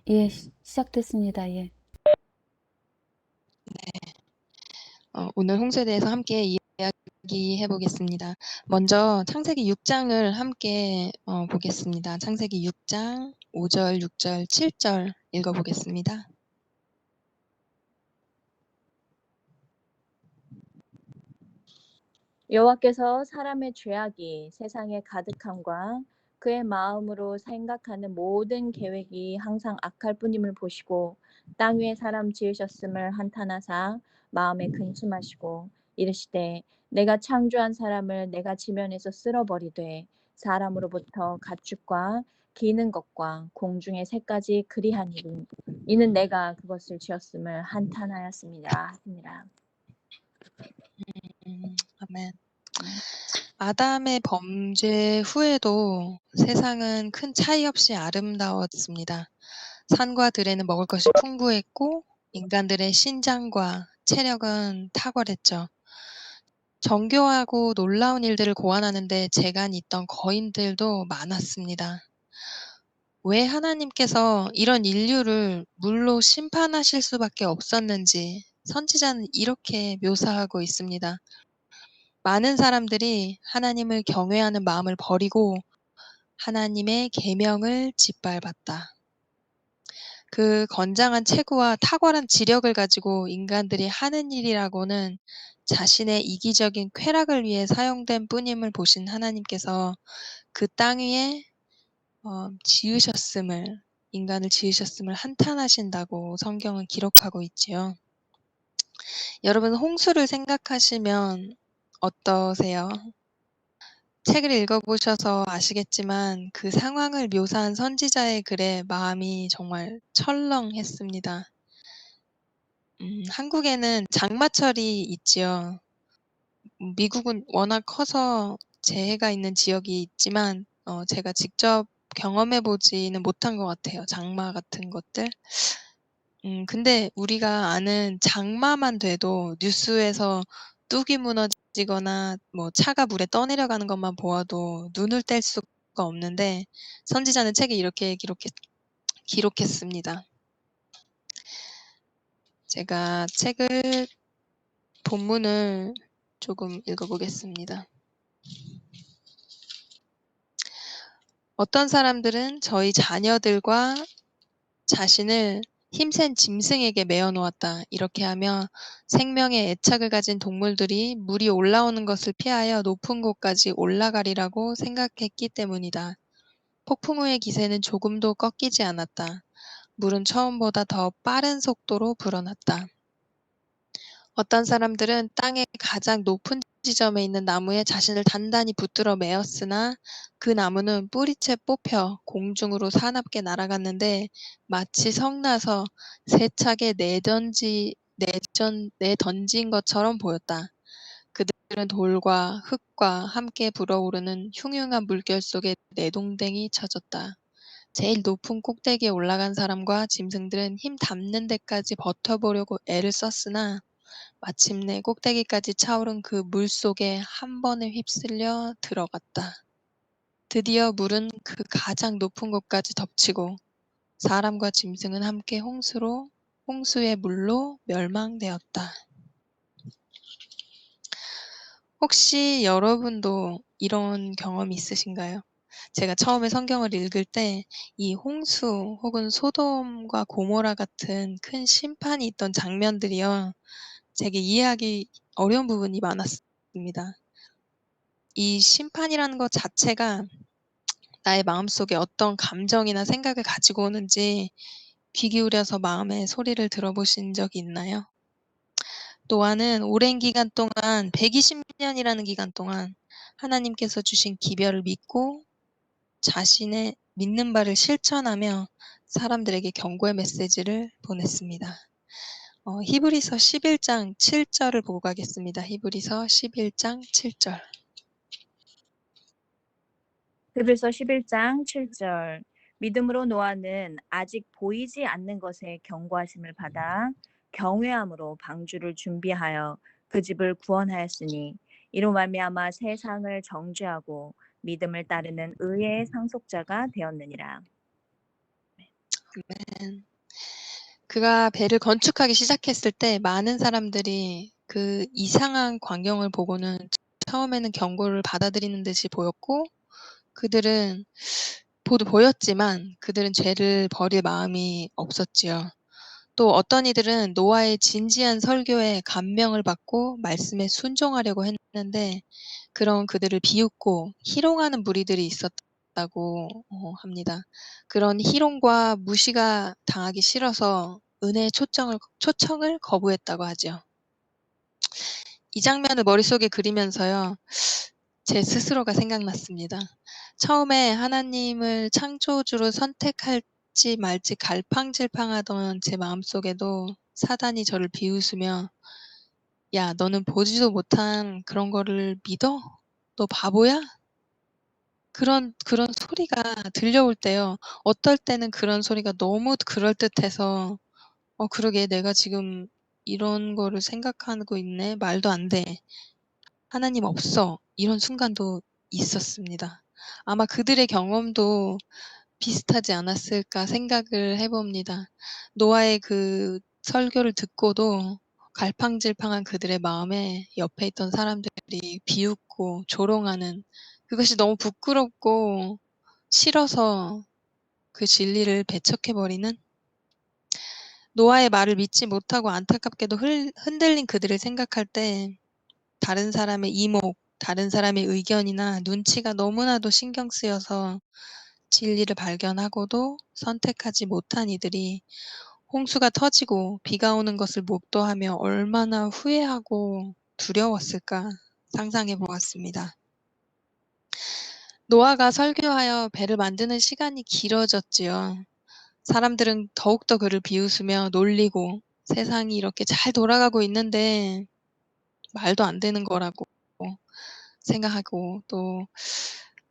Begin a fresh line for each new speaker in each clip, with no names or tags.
예, 시작됐습니다. 예.
오늘 홍수에 대해서 함께 이야기해 보겠습니다. 먼저 창세기 6장을 함께 보겠습니다. 창세기 6장 5절, 6절, 7절 읽어보겠습니다.
여호와께서 사람의 죄악이 세상에 가득함과 그의 마음으로 생각하는 모든 계획이 항상 악할 뿐임을 보시고 땅 위에 사람 지으셨음을 한탄하사 마음에 근심하시고 이르시되 내가 창조한 사람을 내가 지면에서 쓸어버리되 사람으로부터 가축과 기는 것과 공중의 새까지 그리하니니 이는 내가 그것을 지었음을 한탄하였습니다. 하시니라.
아멘. 아담의 범죄 후에도 세상은 큰 차이 없이 아름다웠습니다. 산과 들에는 먹을 것이 풍부했고 인간들의 신장과 체력은 탁월했죠. 정교하고 놀라운 일들을 고안하는 데 재간이 있던 거인들도 많았습니다. 왜 하나님께서 이런 인류를 물로 심판하실 수밖에 없었는지 선지자는 이렇게 묘사하고 있습니다. 많은 사람들이 하나님을 경외하는 마음을 버리고 하나님의 계명을 짓밟았다. 그 건장한 체구와 탁월한 지력을 가지고 인간들이 하는 일이라고는 자신의 이기적인 쾌락을 위해 사용된 뿐임을 보신 하나님께서 그 땅 위에 인간을 지으셨음을 한탄하신다고 성경은 기록하고 있지요. 여러분, 홍수를 생각하시면 어떠세요? 책을 읽어보셔서 아시겠지만 그 상황을 묘사한 선지자의 글에 마음이 정말 철렁했습니다. 한국에는 장마철이 있지요. 미국은 워낙 커서 재해가 있는 지역이 있지만 제가 직접 경험해 보지는 못한 것 같아요. 장마 같은 것들. 근데 우리가 아는 장마만 돼도 뉴스에서 뚝이 무너지거나 뭐 차가 물에 떠내려가는 것만 보아도 눈을 뗄 수가 없는데 선지자는 책에 이렇게 기록했습니다. 제가 책을 본문을 조금 읽어보겠습니다. 어떤 사람들은 저희 자녀들과 자신을 힘센 짐승에게 매어 놓았다. 이렇게 하며 생명의 애착을 가진 동물들이 물이 올라오는 것을 피하여 높은 곳까지 올라가리라고 생각했기 때문이다. 폭풍 후의 기세는 조금도 꺾이지 않았다. 물은 처음보다 더 빠른 속도로 불어났다. 어떤 사람들은 땅의 가장 높은 지점에 있는 나무에 자신을 단단히 붙들어 매었으나 그 나무는 뿌리채 뽑혀 공중으로 사납게 날아갔는데 마치 성나서 세차게 내던진 것처럼 보였다. 그들은 돌과 흙과 함께 불어오르는 흉흉한 물결 속에 내동댕이 쳐졌다. 제일 높은 꼭대기에 올라간 사람과 짐승들은 힘 닿는 데까지 버텨보려고 애를 썼으나 마침내 꼭대기까지 차오른 그 물 속에 한 번에 휩쓸려 들어갔다. 드디어 물은 그 가장 높은 곳까지 덮치고 사람과 짐승은 함께 홍수의 물로 멸망되었다. 혹시 여러분도 이런 경험이 있으신가요? 제가 처음에 성경을 읽을 때 이 홍수 혹은 소돔과 고모라 같은 큰 심판이 있던 장면들이요. 제게 이해하기 어려운 부분이 많았습니다. 이 심판이라는 것 자체가 나의 마음속에 어떤 감정이나 생각을 가지고 오는지 귀 기울여서 마음의 소리를 들어보신 적이 있나요? 노아는 오랜 기간 동안 120년이라는 기간 동안 하나님께서 주신 기별을 믿고 자신의 믿는 바를 실천하며 사람들에게 경고의 메시지를 보냈습니다. 히브리서 11장 7절을 보고 가겠습니다. 히브리서 11장 7절.
히브리서 11장 7절. 믿음으로 노아는 아직 보이지 않는 것에 경고하심을 받아 경외함으로 방주를 준비하여 그 집을 구원하였으니 이로 말미암아 세상을 정죄하고 믿음을 따르는 의의 상속자가 되었느니라.
아멘. 그가 배를 건축하기 시작했을 때 많은 사람들이 그 이상한 광경을 보고는 처음에는 경고를 받아들이는 듯이 보였고, 그들은 보였지만 그들은 죄를 버릴 마음이 없었지요. 또 어떤 이들은 노아의 진지한 설교에 감명을 받고 말씀에 순종하려고 했는데, 그런 그들을 비웃고 희롱하는 무리들이 있었다고 합니다. 그런 희롱과 무시가 당하기 싫어서 은혜의 초청을 거부했다고 하죠. 이 장면을 머릿속에 그리면서요, 제 스스로가 생각났습니다. 처음에 하나님을 창조주로 선택할지 말지 갈팡질팡하던 제 마음속에도 사단이 저를 비웃으며, 야, 너는 보지도 못한 그런 거를 믿어? 너 바보야? 그런 소리가 들려올 때요. 어떨 때는 그런 소리가 너무 그럴듯해서 그러게 내가 지금 이런 거를 생각하고 있네. 말도 안 돼. 하나님 없어. 이런 순간도 있었습니다. 아마 그들의 경험도 비슷하지 않았을까 생각을 해봅니다. 노아의 그 설교를 듣고도 갈팡질팡한 그들의 마음에 옆에 있던 사람들이 비웃고 조롱하는, 그것이 너무 부끄럽고 싫어서 그 진리를 배척해버리는, 노아의 말을 믿지 못하고 안타깝게도 흔들린 그들을 생각할 때 다른 사람의 이목, 다른 사람의 의견이나 눈치가 너무나도 신경 쓰여서 진리를 발견하고도 선택하지 못한 이들이 홍수가 터지고 비가 오는 것을 목도하며 얼마나 후회하고 두려웠을까 상상해 보았습니다. 노아가 설교하여 배를 만드는 시간이 길어졌지요. 사람들은 더욱더 그를 비웃으며 놀리고 세상이 이렇게 잘 돌아가고 있는데 말도 안 되는 거라고 생각하고, 또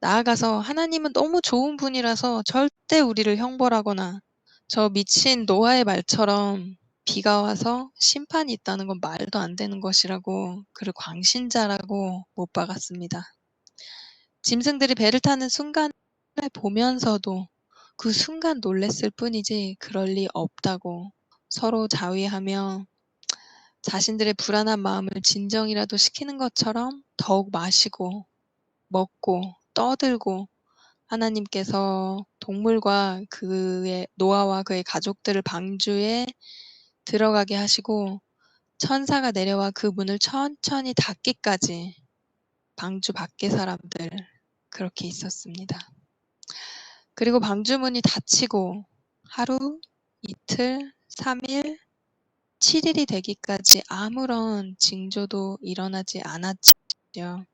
나아가서 하나님은 너무 좋은 분이라서 절대 우리를 형벌하거나 저 미친 노아의 말처럼 비가 와서 심판이 있다는 건 말도 안 되는 것이라고 그를 광신자라고 못 박았습니다. 짐승들이 배를 타는 순간을 보면서도 그 순간 놀랬을 뿐이지 그럴 리 없다고 서로 자위하며 자신들의 불안한 마음을 진정이라도 시키는 것처럼 더욱 마시고 먹고 떠들고, 하나님께서 동물과 노아와 그의 가족들을 방주에 들어가게 하시고 천사가 내려와 그 문을 천천히 닫기까지 방주 밖의 사람들 그렇게 있었습니다. 그리고 방주 문이 닫히고 하루, 이틀, 3일, 7일이 되기까지 아무런 징조도 일어나지 않았지요.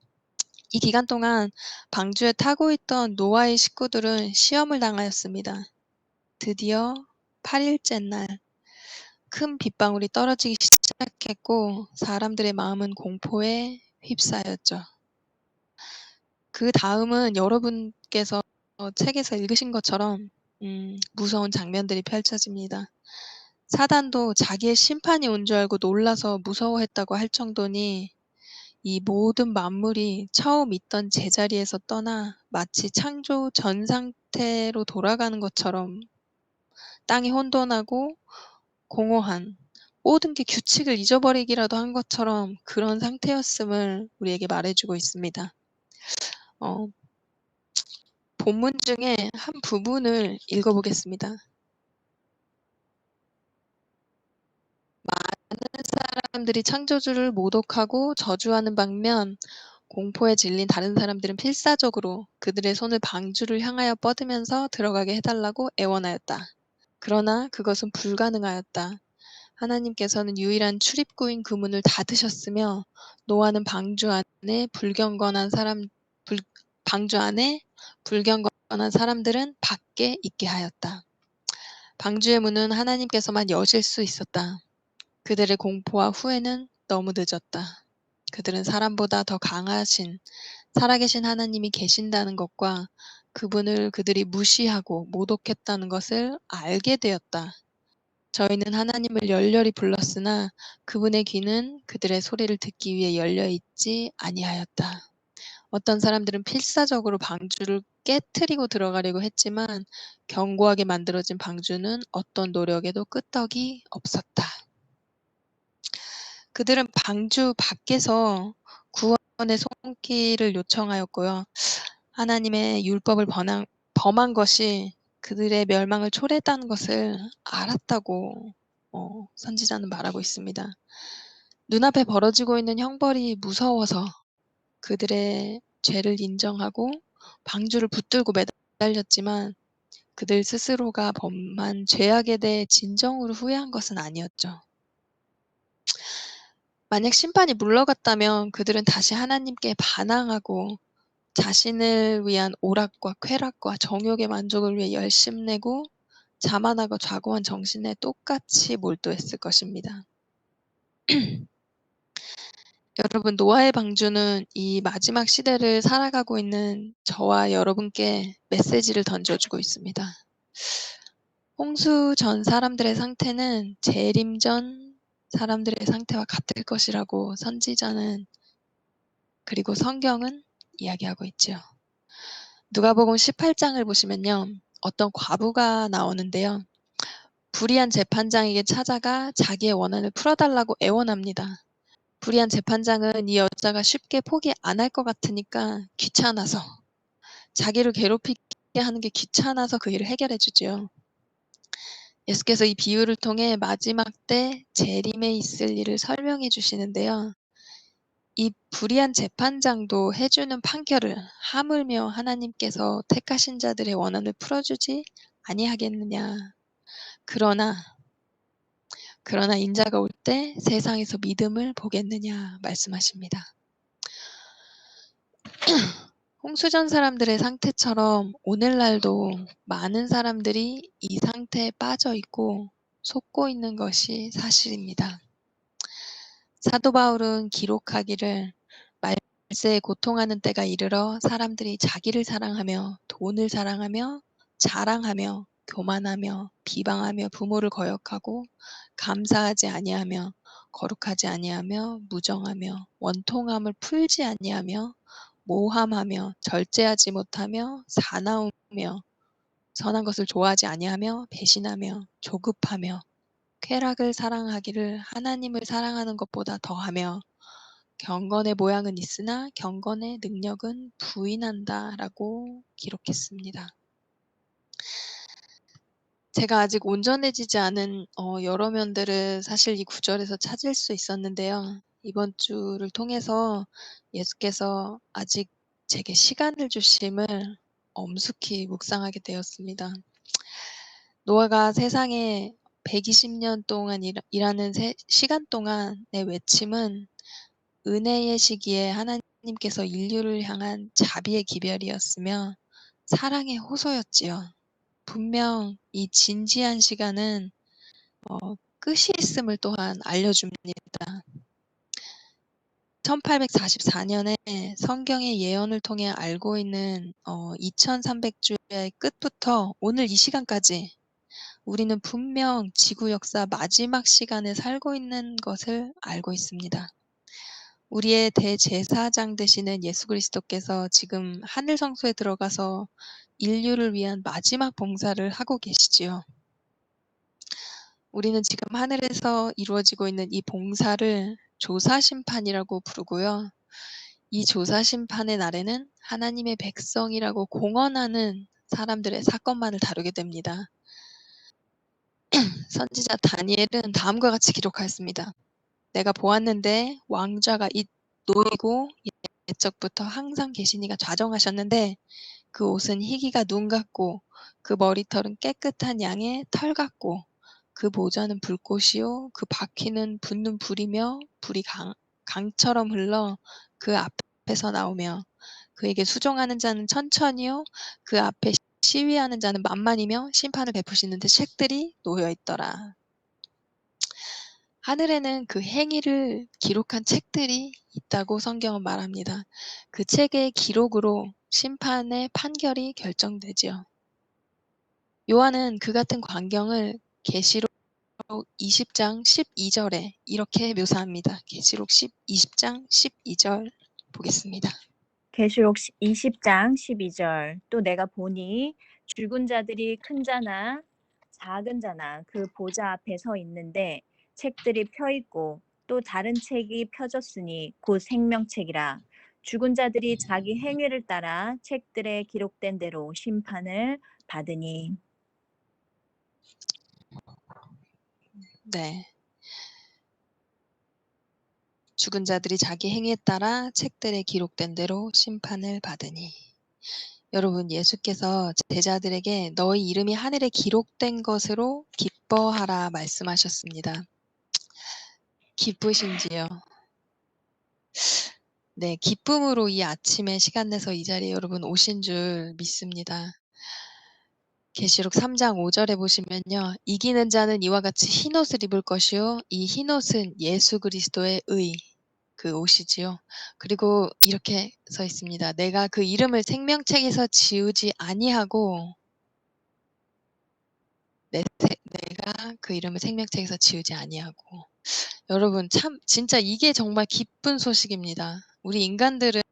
이 기간 동안 방주에 타고 있던 노아의 식구들은 시험을 당하였습니다. 드디어 8일째 날 큰 빗방울이 떨어지기 시작했고 사람들의 마음은 공포에 휩싸였죠. 그 다음은 여러분께서 책에서 읽으신 것처럼 무서운 장면들이 펼쳐집니다. 사단도 자기의 심판이 온 줄 알고 놀라서 무서워했다고 할 정도니 이 모든 만물이 처음 있던 제자리에서 떠나 마치 창조 전 상태로 돌아가는 것처럼 땅이 혼돈하고 공허한, 모든 게 규칙을 잊어버리기라도 한 것처럼 그런 상태였음을 우리에게 말해주고 있습니다. 본문 중에 한 부분을 읽어보겠습니다. 많은 사람들이 창조주를 모독하고 저주하는 반면 공포에 질린 다른 사람들은 필사적으로 그들의 손을 방주를 향하여 뻗으면서 들어가게 해달라고 애원하였다. 그러나 그것은 불가능하였다. 하나님께서는 유일한 출입구인 그 문을 닫으셨으며 노아는 방주 안에 불경건한 사람들은 밖에 있게 하였다. 방주의 문은 하나님께서만 여실 수 있었다. 그들의 공포와 후회는 너무 늦었다. 그들은 사람보다 더 강하신 살아계신 하나님이 계신다는 것과 그분을 그들이 무시하고 모독했다는 것을 알게 되었다. 저희는 하나님을 열렬히 불렀으나 그분의 귀는 그들의 소리를 듣기 위해 열려 있지 아니하였다. 어떤 사람들은 필사적으로 방주를 깨트리고 들어가려고 했지만 견고하게 만들어진 방주는 어떤 노력에도 끄떡이 없었다. 그들은 방주 밖에서 구원의 손길을 요청하였고요. 하나님의 율법을 범한 것이 그들의 멸망을 초래했다는 것을 알았다고 선지자는 말하고 있습니다. 눈앞에 벌어지고 있는 형벌이 무서워서 그들의 죄를 인정하고 방주를 붙들고 매달렸지만 그들 스스로가 범한 죄악에 대해 진정으로 후회한 것은 아니었죠. 만약 심판이 물러갔다면 그들은 다시 하나님께 반항하고 자신을 위한 오락과 쾌락과 정욕의 만족을 위해 열심내고 자만하고 좌고한 정신에 똑같이 몰두했을 것입니다. 여러분, 노아의 방주는 이 마지막 시대를 살아가고 있는 저와 여러분께 메시지를 던져주고 있습니다. 홍수 전 사람들의 상태는 재림 전 사람들의 상태와 같을 것이라고 선지자는 그리고 성경은 이야기하고 있지요. 누가복음 18장을 보시면요. 어떤 과부가 나오는데요. 불의한 재판장에게 찾아가 자기의 원한을 풀어달라고 애원합니다. 불의한 재판장은 이 여자가 쉽게 포기 안 할 것 같으니까 귀찮아서 자기를 괴롭히게 하는 게 귀찮아서 그 일을 해결해 주지요. 예수께서 이 비유를 통해 마지막 때 재림에 있을 일을 설명해 주시는데요. 이 불의한 재판장도 해주는 판결을 하물며 하나님께서 택하신 자들의 원한을 풀어주지 아니하겠느냐. 그러나 인자가 올 때 세상에서 믿음을 보겠느냐 말씀하십니다. 홍수전 사람들의 상태처럼 오늘날도 많은 사람들이 이 상태에 빠져 있고 속고 있는 것이 사실입니다. 사도 바울은 기록하기를 말세에 고통하는 때가 이르러 사람들이 자기를 사랑하며 돈을 사랑하며 자랑하며 교만하며 비방하며 부모를 거역하고 감사하지 아니하며 거룩하지 아니하며 무정하며 원통함을 풀지 아니하며 모함하며 절제하지 못하며 사나우며 선한 것을 좋아하지 아니하며 배신하며 조급하며 쾌락을 사랑하기를 하나님을 사랑하는 것보다 더하며 경건의 모양은 있으나 경건의 능력은 부인한다라고 기록했습니다. 제가 아직 온전해지지 않은 여러 면들을 사실 이 구절에서 찾을 수 있었는데요. 이번 주를 통해서 예수께서 아직 제게 시간을 주심을 엄숙히 묵상하게 되었습니다. 노아가 세상에 120년 동안 일하는 시간 동안 내 외침은 은혜의 시기에 하나님께서 인류를 향한 자비의 기별이었으며 사랑의 호소였지요. 분명 이 진지한 시간은 끝이 있음을 또한 알려줍니다. 1844년에 성경의 예언을 통해 알고 있는 2300주의 끝부터 오늘 이 시간까지 우리는 분명 지구 역사 마지막 시간에 살고 있는 것을 알고 있습니다. 우리의 대제사장 되시는 예수 그리스도께서 지금 하늘 성소에 들어가서 인류를 위한 마지막 봉사를 하고 계시지요. 우리는 지금 하늘에서 이루어지고 있는 이 봉사를 조사심판이라고 부르고요. 이 조사심판의 날에는 하나님의 백성이라고 공언하는 사람들의 사건만을 다루게 됩니다. 선지자 다니엘은 다음과 같이 기록하였습니다. 내가 보았는데 왕좌가 놓이고 옛적부터 항상 계시니가 좌정하셨는데 그 옷은 희기가 눈 같고 그 머리털은 깨끗한 양의 털 같고 그 모자는 불꽃이요 그 바퀴는 붙는 불이며 불이 강처럼 흘러 그 앞에서 나오며 그에게 수종하는 자는 천천히요 그 앞에 시위하는 자는 만만이며 심판을 베푸시는 데 책들이 놓여 있더라. 하늘에는 그 행위를 기록한 책들이 있다고 성경은 말합니다. 그 책의 기록으로 심판의 판결이 결정되지요. 요한은 그 같은 광경을 계시록 20장 12절에 이렇게 묘사합니다. 계시록 20장 12절 보겠습니다.
계시록 20장 12절. 또 내가 보니 죽은 자들이 큰 자나 작은 자나 그 보좌 앞에 서 있는데 책들이 펴 있고 또 다른 책이 펴졌으니 곧 생명책이라. 죽은 자들이 자기 행위를 따라 책들에 기록된 대로 심판을 받으니.
네. 죽은 자들이 자기 행위에 따라 책들에 기록된 대로 심판을 받으니. 여러분, 예수께서 제자들에게 너희 이름이 하늘에 기록된 것으로 기뻐하라 말씀하셨습니다. 기쁘신지요? 네, 기쁨으로 이 아침에 시간 내서 이 자리에 여러분 오신 줄 믿습니다. 계시록 3장 5절에 보시면요. 이기는 자는 이와 같이 흰옷을 입을 것이요. 이 흰옷은 예수 그리스도의 의, 그 옷이지요. 그리고 이렇게 써 있습니다. 내가 그 이름을 생명책에서 지우지 아니하고 내가 그 이름을 생명책에서 지우지 아니하고. 여러분 참 진짜 이게 정말 기쁜 소식입니다. 우리 인간들은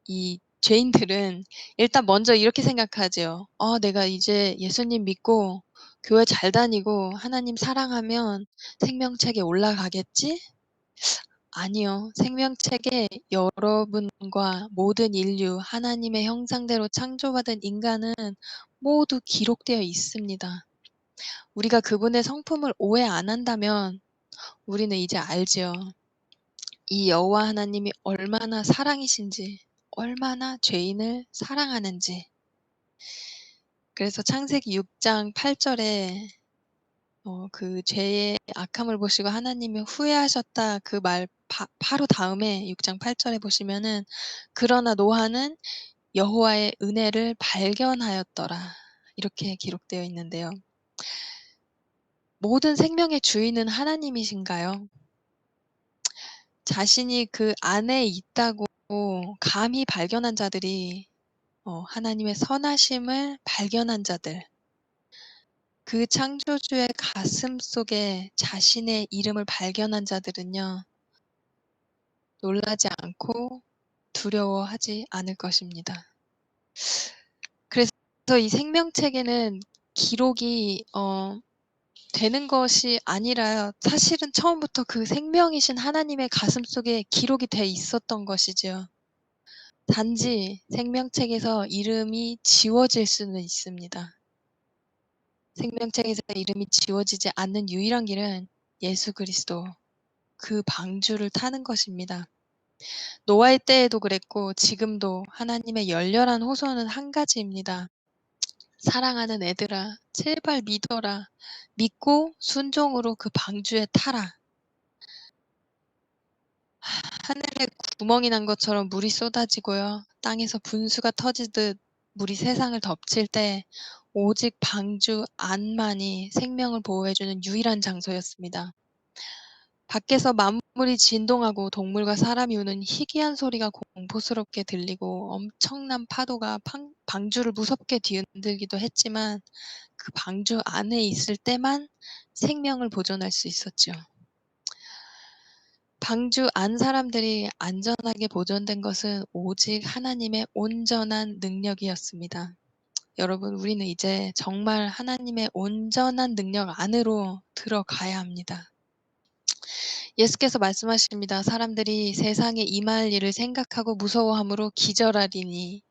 이 죄인들은 일단 먼저 이렇게 생각하죠. 내가 이제 예수님 믿고 교회 잘 다니고 하나님 사랑하면 생명책에 올라가겠지? 아니요. 생명책에 여러분과 모든 인류, 하나님의 형상대로 창조받은 인간은 모두 기록되어 있습니다. 우리가 그분의 성품을 오해 안 한다면 우리는 이제 알지요. 이 여호와 하나님이 얼마나 사랑이신지, 얼마나 죄인을 사랑하는지. 그래서 창세기 6장 8절에 그 죄의 악함을 보시고 하나님이 후회하셨다 그 말 바로 다음에 6장 8절에 보시면은 그러나 노아는 여호와의 은혜를 발견하였더라. 이렇게 기록되어 있는데요. 모든 생명의 주인은 하나님이신가요? 자신이 그 안에 있다고 감히 발견한 자들이 하나님의 선하심을 발견한 자들, 그 창조주의 가슴 속에 자신의 이름을 발견한 자들은요, 놀라지 않고 두려워하지 않을 것입니다. 그래서 이 생명책에는 기록이 되는 것이 아니라 사실은 처음부터 그 생명이신 하나님의 가슴 속에 기록이 돼 있었던 것이지요. 단지 생명책에서 이름이 지워질 수는 있습니다. 생명책에서 이름이 지워지지 않는 유일한 길은 예수 그리스도, 그 방주를 타는 것입니다. 노아의 때에도 그랬고 지금도 하나님의 열렬한 호소는 한 가지입니다. 사랑하는 애들아, 제발 믿어라. 믿고 순종으로 그 방주에 타라. 하늘에 구멍이 난 것처럼 물이 쏟아지고요. 땅에서 분수가 터지듯 물이 세상을 덮칠 때 오직 방주 안만이 생명을 보호해주는 유일한 장소였습니다. 밖에서 만물이 진동하고 동물과 사람이 우는 희귀한 소리가 공포스럽게 들리고 엄청난 파도가 방주를 무섭게 뒤흔들기도 했지만 그 방주 안에 있을 때만 생명을 보존할 수 있었죠. 방주 안 사람들이 안전하게 보존된 것은 오직 하나님의 온전한 능력이었습니다. 여러분, 우리는 이제 정말 하나님의 온전한 능력 안으로 들어가야 합니다. 예수께서 말씀하십니다. 사람들이 세상에 임할 일을 생각하고 무서워함으로 기절하리니.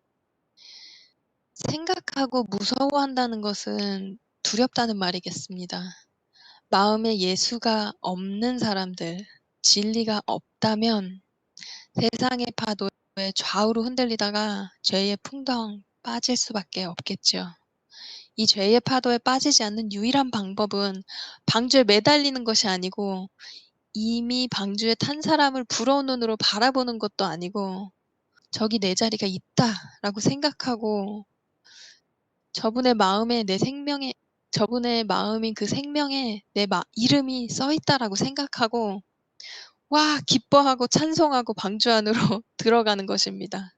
생각하고 무서워한다는 것은 두렵다는 말이겠습니다. 마음에 예수가 없는 사람들, 진리가 없다면 세상의 파도에 좌우로 흔들리다가 죄의 풍덩 빠질 수밖에 없겠죠. 이 죄의 파도에 빠지지 않는 유일한 방법은 방주에 매달리는 것이 아니고 이미 방주에 탄 사람을 부러운 눈으로 바라보는 것도 아니고 저기 내 자리가 있다라고 생각하고 저분의 마음에 저분의 마음인 그 생명에 내 이름이 써 있다라고 생각하고 와 기뻐하고 찬송하고 방주 안으로 들어가는 것입니다.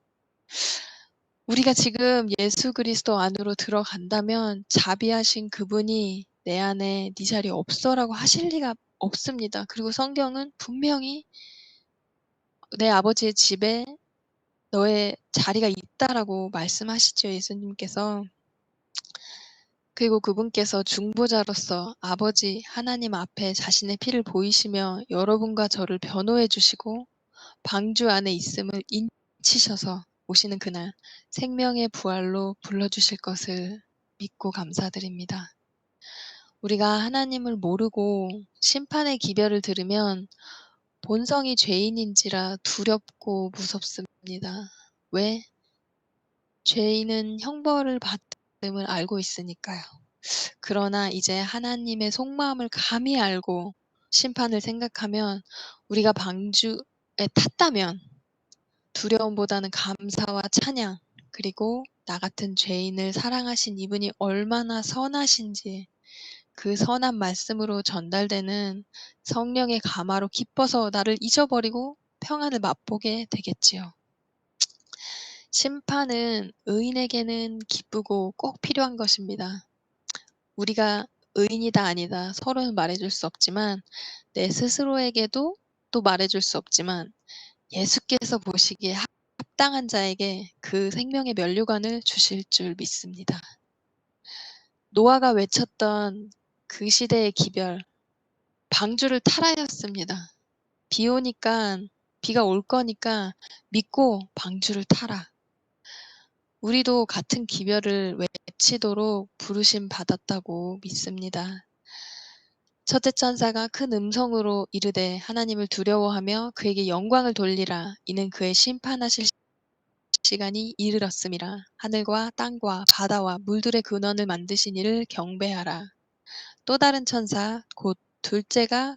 우리가 지금 예수 그리스도 안으로 들어간다면 자비하신 그분이 내 안에 네 자리 없어라고 하실 리가 없습니다. 그리고 성경은 분명히 내 아버지의 집에 너의 자리가 있다라고 말씀하시죠, 예수님께서. 그리고 그분께서 중보자로서 아버지 하나님 앞에 자신의 피를 보이시며 여러분과 저를 변호해 주시고 방주 안에 있음을 인치셔서 오시는 그날 생명의 부활로 불러주실 것을 믿고 감사드립니다. 우리가 하나님을 모르고 심판의 기별을 들으면 본성이 죄인인지라 두렵고 무섭습니다. 왜? 죄인은 형벌을 받음을 알고 있으니까요. 그러나 이제 하나님의 속마음을 감히 알고 심판을 생각하면 우리가 방주에 탔다면 두려움보다는 감사와 찬양, 그리고 나 같은 죄인을 사랑하신 이분이 얼마나 선하신지 그 선한 말씀으로 전달되는 성령의 감화로 기뻐서 나를 잊어버리고 평안을 맛보게 되겠지요. 심판은 의인에게는 기쁘고 꼭 필요한 것입니다. 우리가 의인이다 아니다 서로는 말해줄 수 없지만 내 스스로에게도 또 말해줄 수 없지만 예수께서 보시기에 합당한 자에게 그 생명의 면류관을 주실 줄 믿습니다. 노아가 외쳤던 그 시대의 기별, 방주를 타라였습니다. 비 오니까 비가 올 거니까 믿고 방주를 타라. 우리도 같은 기별을 외치도록 부르심 받았다고 믿습니다. 첫째 천사가 큰 음성으로 이르되 하나님을 두려워하며 그에게 영광을 돌리라. 이는 그의 심판하실 시간이 이르렀음이라. 하늘과 땅과 바다와 물들의 근원을 만드신 이를 경배하라. 또 다른 천사 곧 둘째가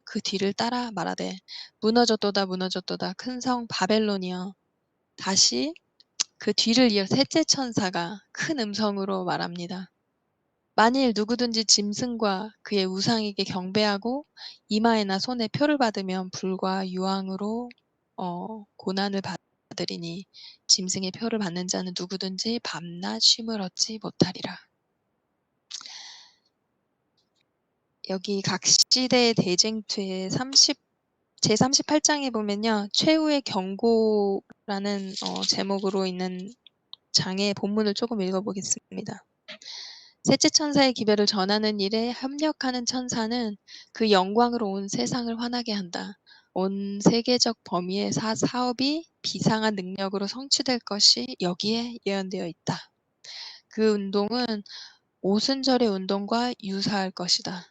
그 뒤를 따라 말하되 무너졌도다 무너졌도다 큰 성 바벨론이여. 다시 그 뒤를 이어 셋째 천사가 큰 음성으로 말합니다. 만일 누구든지 짐승과 그의 우상에게 경배하고 이마에나 손에 표를 받으면 불과 유황으로 고난을 받으리니 짐승의 표를 받는 자는 누구든지 밤낮 쉼을 얻지 못하리라. 여기 각 시대의 대쟁투의 제38장에 보면요. 최후의 경고라는 제목으로 있는 장의 본문을 조금 읽어보겠습니다. 셋째 천사의 기별을 전하는 일에 협력하는 천사는 그 영광으로 온 세상을 환하게 한다. 온 세계적 범위의 사업이 비상한 능력으로 성취될 것이 여기에 예언되어 있다. 그 운동은 오순절의 운동과 유사할 것이다.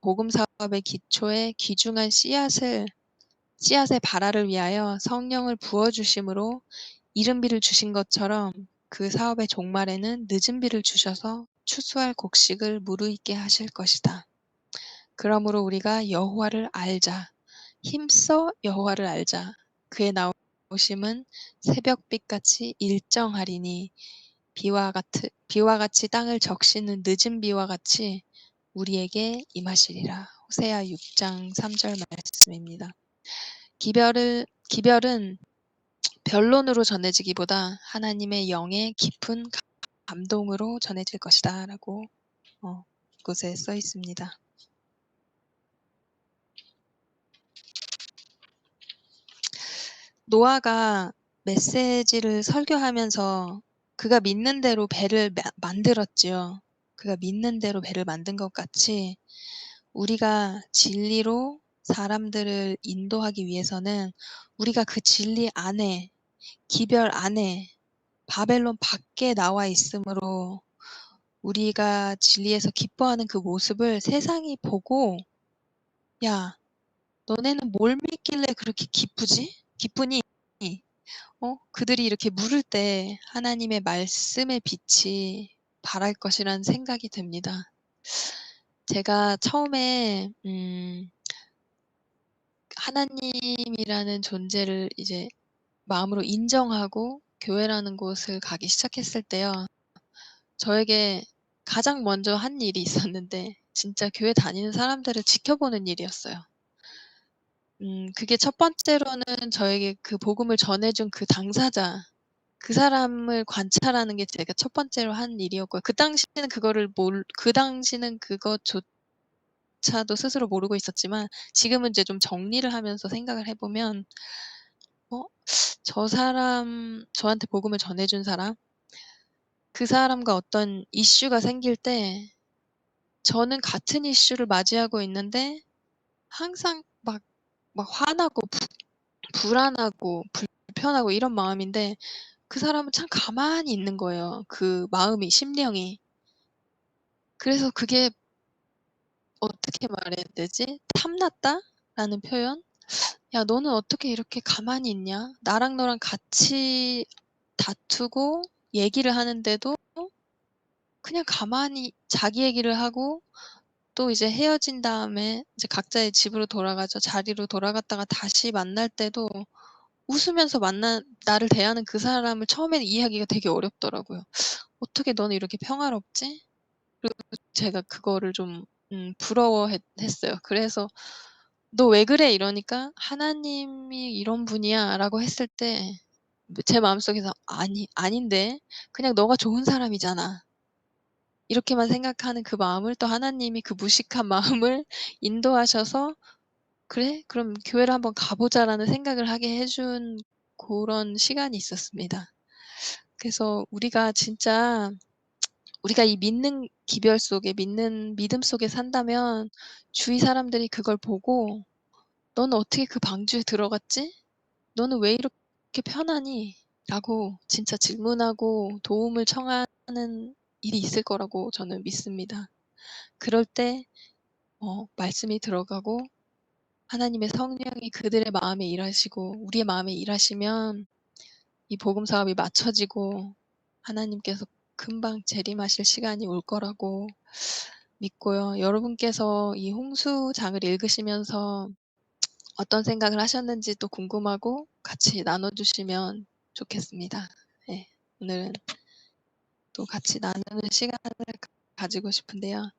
복음 사업의 기초에 귀중한 씨앗의 발화를 위하여 성령을 부어주심으로 이른 비를 주신 것처럼 그 사업의 종말에는 늦은 비를 주셔서 추수할 곡식을 무르익게 하실 것이다. 그러므로 우리가 여호와를 알자. 힘써 여호와를 알자. 그의 나오심은 새벽빛같이 일정하리니 비와 같이 땅을 적시는 늦은 비와 같이 우리에게 임하시리라. 호세아 6장 3절 말씀입니다. 기별은 변론으로 전해지기보다 하나님의 영의 깊은 감동으로 전해질 것이다 라고 이곳에 써 있습니다. 노아가 메시지를 설교하면서 그가 믿는 대로 배를 만들었지요. 그가 믿는 대로 배를 만든 것 같이 우리가 진리로 사람들을 인도하기 위해서는 우리가 그 진리 안에 기별 안에 바벨론 밖에 나와 있으므로 우리가 진리에서 기뻐하는 그 모습을 세상이 보고 야, 너네는 뭘 믿길래 그렇게 기쁘니? 그들이 이렇게 물을 때 하나님의 말씀의 빛이 발할 것이라는 생각이 듭니다. 제가 처음에 하나님이라는 존재를 이제 마음으로 인정하고 교회라는 곳을 가기 시작했을 때요. 저에게 가장 먼저 한 일이 있었는데 진짜 교회 다니는 사람들을 지켜보는 일이었어요. 그게 첫 번째로는 저에게 그 복음을 전해준 그 당사자, 그 사람을 관찰하는 게 제가 첫 번째로 한 일이었고요. 그 당시에는 그것조차도 스스로 모르고 있었지만 지금은 이제 좀 정리를 하면서 생각을 해보면 저 사람 저한테 복음을 전해준 사람 그 사람과 어떤 이슈가 생길 때 저는 같은 이슈를 맞이하고 있는데 항상 막 화나고 불안하고 불편하고 이런 마음인데 그 사람은 참 가만히 있는 거예요, 그 마음이 심령이. 그래서 그게 어떻게 말해야 되지? 탐났다라는 표현? "야 너는 어떻게 이렇게 가만히 있냐? 나랑 너랑 같이 다투고 얘기를 하는데도 그냥 가만히 자기 얘기를 하고 또 이제 헤어진 다음에 이제 각자의 집으로 돌아가죠. 자리로 돌아갔다가 다시 만날 때도 웃으면서 나를 대하는 그 사람을 처음에는 이해하기가 되게 어렵더라고요. '어떻게 너는 이렇게 평화롭지?' 그리고 제가 그거를 좀 했어요. 그래서 "너 왜 그래?" 이러니까 "하나님이 이런 분이야."라고 했을 때 제 마음속에서 아닌데. 그냥 너가 좋은 사람이잖아." 이렇게만 생각하는 그 마음을 또 하나님이 그 무식한 마음을 인도하셔서 '그래? 그럼 교회를 한번 가 보자.'라는 생각을 하게 해준 고런 시간이 있었습니다. 그래서 우리가 이 믿는 기별 속에 믿는 믿음 속에 산다면 주위 사람들이 그걸 보고 '너는 어떻게 그 방주에 들어갔지? 너는 왜 이렇게 편하니?' 라고 진짜 질문하고 도움을 청하는 일이 있을 거라고 저는 믿습니다. 그럴 때 말씀이 들어가고 하나님의 성령이 그들의 마음에 일하시고 우리의 마음에 일하시면 이 복음 사업이 맞춰지고 하나님께서 금방 재림하실 시간이 올 거라고 믿고요. 여러분께서 이 홍수장을 읽으시면서 어떤 생각을 하셨는지 또 궁금하고 같이 나눠 주시면 좋겠습니다. 네. 오늘은 또 같이 나누는 시간을 가지고 싶은데요.